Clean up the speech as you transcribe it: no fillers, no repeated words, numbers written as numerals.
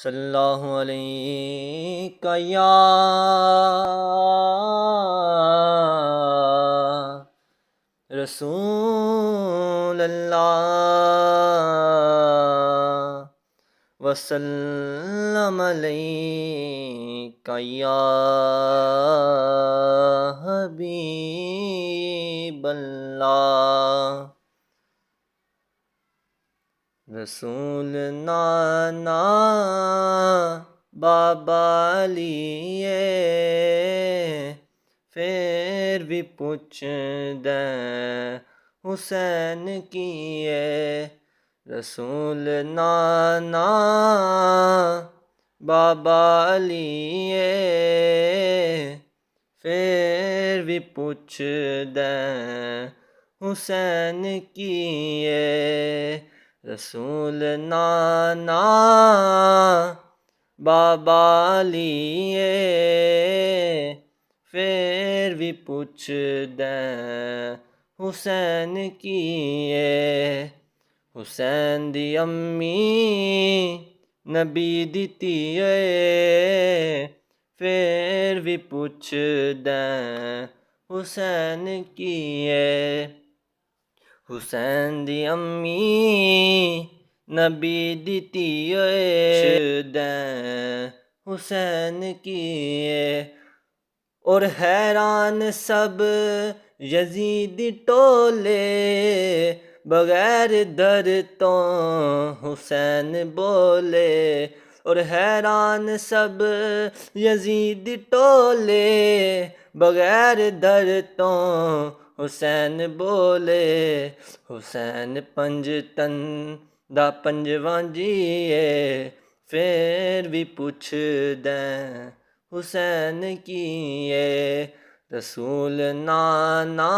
صلی اللہ علیہ یا رسول اللہ وسلم علیک یا حبیب اللہ۔ رسول نانا بابا علی پھر بھی پوچھ دے حسین کیے۔ رسول نانا بابا علی پھر بھی پوچھ دے حسین کیے۔ رسول نانا بابا علی پھر بھی پوچھ دے حسین کیے۔ حسین دی امی نبی دی تیے پھر بھی پوچھ دے حسین کیے۔ حسین دی امی نبی دی تیے پوچھ دے حسین کیے۔ اور حیران سب یزیدی ٹولے بغیر در تو حسین بولے۔ اور حیران سب یزیدی ٹولے بغیر در تو حسین بولے۔ حسین پنجتن دا پنجواں جیے پھر بھی پوچھ دے حسین کیے۔ رسول نانا